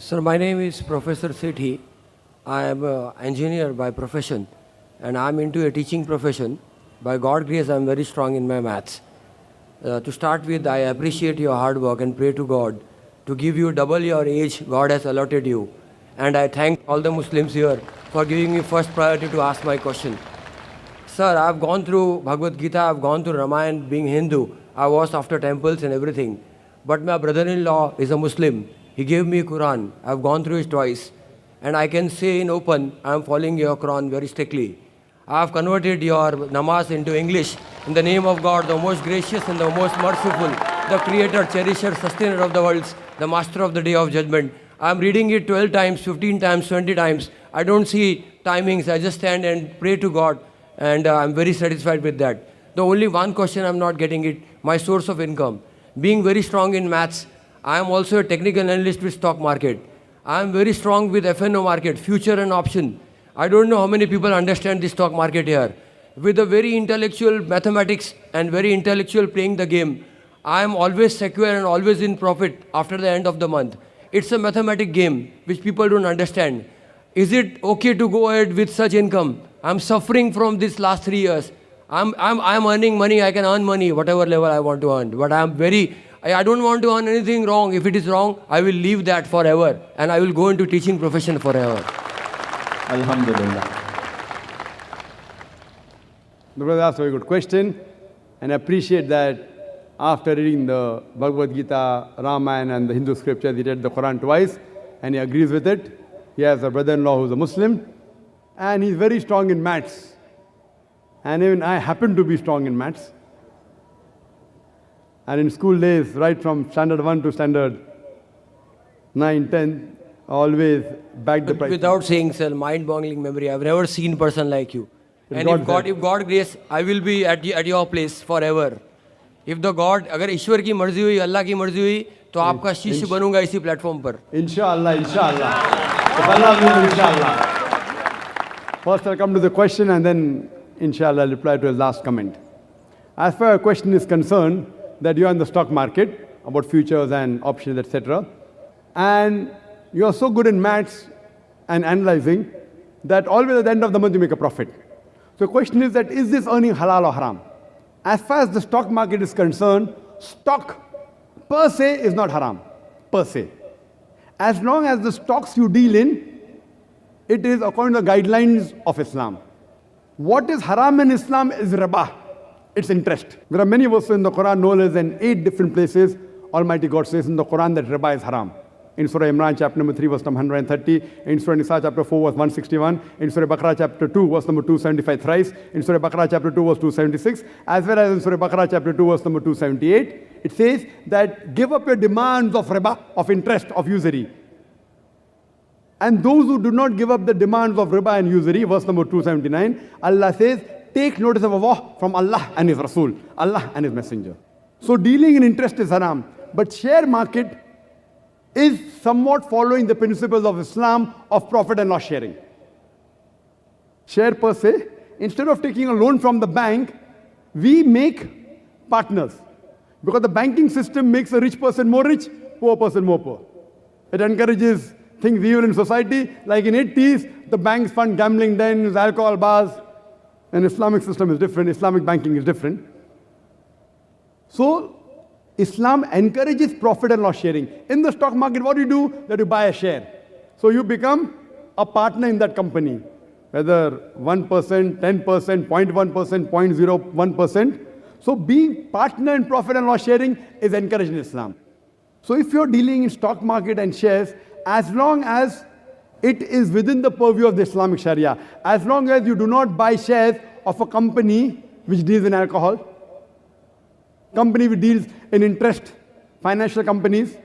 Sir, my name is Professor Sethi. I am an engineer by profession and I am into a teaching profession. By God's grace, I am very strong in my maths. To start with, I appreciate your hard work and pray to God to give you double your age God has allotted you. And I thank all the Muslims here for giving me first priority to ask my question. Sir, I have gone through Bhagavad Gita, I have gone through Ramayana, being Hindu. I was after temples and everything. But my brother-in-law is a Muslim. He gave me Quran. I have gone through it twice. And I can say in open, I am following your Quran very strictly. I have converted your namaz into English in the name of God, the most gracious and the most merciful, the creator, cherisher, sustainer of the worlds, the master of the day of judgment. I am reading it 12 times, 15 times, 20 times. I don't see timings. I just stand and pray to God. And I am very satisfied with that. The only one question I am not getting it, my source of income. Being very strong in maths, I am also a technical analyst with stock market. I am very strong with FNO market, future and option. I don't know how many people understand the stock market here. With a very intellectual mathematics and very intellectual playing the game, I am always secure and always in profit after the end of the month. It's a mathematic game which people don't understand. Is it okay to go ahead with such income? I'm suffering from this last 3 years. I'm earning money, I can earn money, whatever level I want to earn. But I don't want to earn anything wrong. If it is wrong, I will leave that forever. And I will go into teaching profession forever. Alhamdulillah. The brother asked a very good question. And I appreciate that after reading the Bhagavad Gita, Ramayana and the Hindu scriptures, he read the Quran twice. And he agrees with it. He has a brother-in-law who's a Muslim. And he's very strong in maths. And even I happen to be strong in maths. And in school days, right from standard 1 to standard 9, 10, always back the price. Without saying, sir, mind-boggling memory. I've never seen a person like you. And if God grace, I will be at your place forever. If the God, अगर ईश्वर की मर्जी हुई, अल्लाह की मर्जी हुई, तो आपका शिष्य बनूंगा इसी प्लेटफॉर्म पर. Inshallah, inshallah. If Allah will, inshallah. First I'll come to the question and then inshallah I'll reply to his last comment. As far as your question is concerned, that you are in the stock market, about futures and options, etc. And you are so good in maths and analyzing that always at the end of the month you make a profit. So the question is that, is this earning halal or haram? As far as the stock market is concerned, stock per se is not haram, per se. As long as the stocks you deal in, it is according to the guidelines of Islam. What is haram in Islam is riba. It's interest. There are many verses in the Quran, no less than 8 different places. Almighty God says in the Quran that riba is haram. In Surah Imran chapter number 3 verse number 130, in Surah Nisa chapter 4 verse 161, in Surah Baqarah chapter 2 verse number 275 thrice, in Surah Baqarah chapter 2 verse 276, as well as in Surah Baqarah chapter 2 verse number 278, it says that give up your demands of riba, of interest, of usury. And those who do not give up the demands of riba and usury, verse number 279, Allah says, take notice of Allah from Allah and His Rasul, Allah and His Messenger. So dealing in interest is haram. But share market is somewhat following the principles of Islam of profit and loss sharing. Share per se, instead of taking a loan from the bank, we make partners. Because the banking system makes a rich person more rich, poor person more poor. It encourages things evil in society, like in 80s, the banks fund gambling dens, alcohol bars. And Islamic system is different, Islamic banking is different. So, Islam encourages profit and loss sharing. In the stock market, what do? That you buy a share. So you become a partner in that company. Whether 1%, 10%, 0.1%, 0.01%. So being partner in profit and loss sharing is encouraged in Islam. So if you're dealing in stock market and shares, as long as it is within the purview of the Islamic Sharia, as long as you do not buy shares of a company which deals in alcohol, company which deals in interest, financial companies,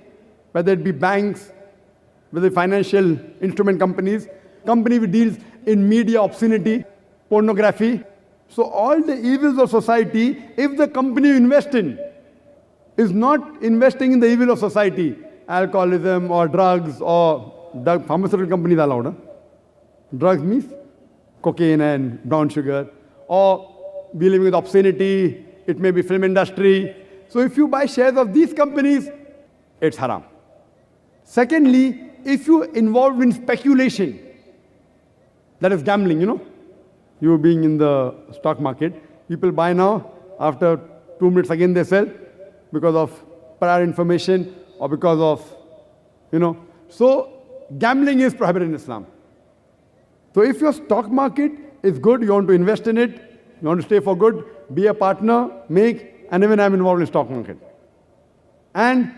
whether it be banks, whether financial instrument companies, company which deals in media obscenity, pornography. So all the evils of society, if the company you invest in is not investing in the evil of society, alcoholism or drugs or pharmaceutical companies allowed. Huh? Drugs means cocaine and brown sugar, or dealing with obscenity, it may be film industry. So if you buy shares of these companies, it's haram. Secondly, if you involved in speculation, that is gambling, you know, you being in the stock market, people buy now, after 2 minutes again they sell because of prior information or because of, you know. So gambling is prohibited in Islam. So if your stock market is good, you want to invest in it, you want to stay for good, be a partner, and even I'm involved in stock market. And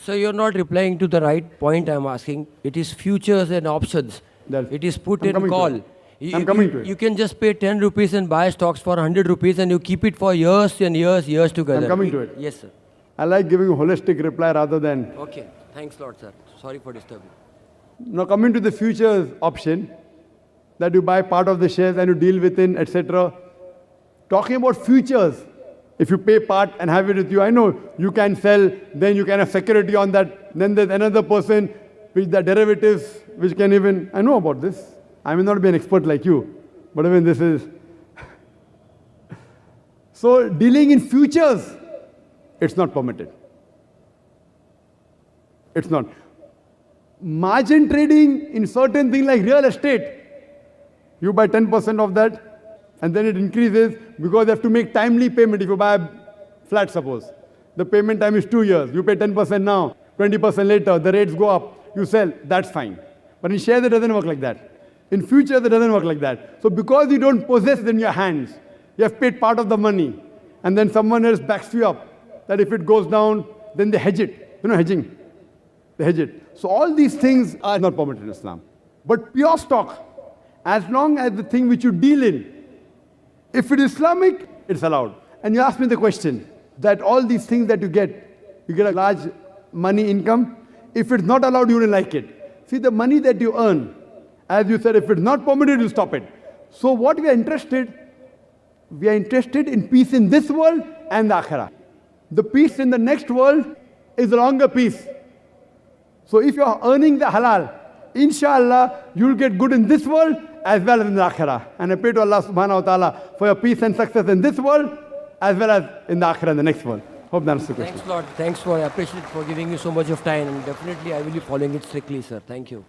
So you're not replying to the right point I'm asking. It is futures and options. It is put I'm and coming to call. it. I'm coming to it. You can just pay 10 rupees and buy stocks for 100 rupees and you keep it for years and years together. I'm coming to it. Yes, sir. I like giving a holistic reply rather than... Okay. Thanks a lot, sir. Sorry for disturbing. Now coming to the futures option, that you buy part of the shares and you deal within, etc. Talking about futures, if you pay part and have it with you, I know you can sell, then you can have security on that, then there's another person with the derivatives, which can even, I know about this. I may not be an expert like you, but even this is. So dealing in futures, it's not permitted. It's not. Margin trading in certain things like real estate, you buy 10% of that and then it increases because you have to make timely payment. If you buy a flat, suppose, the payment time is 2 years. You pay 10% now, 20% later, the rates go up, you sell, that's fine. But in shares, it doesn't work like that. In futures, it doesn't work like that. So because you don't possess it in your hands, you have paid part of the money and then someone else backs you up that if it goes down, then they hedge it. You know, hedging. They hedge it. So all these things are not permitted in Islam. But pure stock, as long as the thing which you deal in, if it is Islamic, it's allowed. And you ask me the question, that all these things that you get a large money income, if it's not allowed, you wouldn't like it. See, the money that you earn, as you said, if it's not permitted, you stop it. So what we are interested in peace in this world and the akhirah. The peace in the next world is a longer peace. So if you are earning the halal, inshallah, you will get good in this world as well as in the akhirah. And I pray to Allah subhanahu wa ta'ala for your peace and success in this world as well as in the akhirah and the next world. Hope that answers the question. Thanks a lot. Thanks for, I appreciate for giving me so much of time, and definitely I will be following it strictly, sir. Thank you.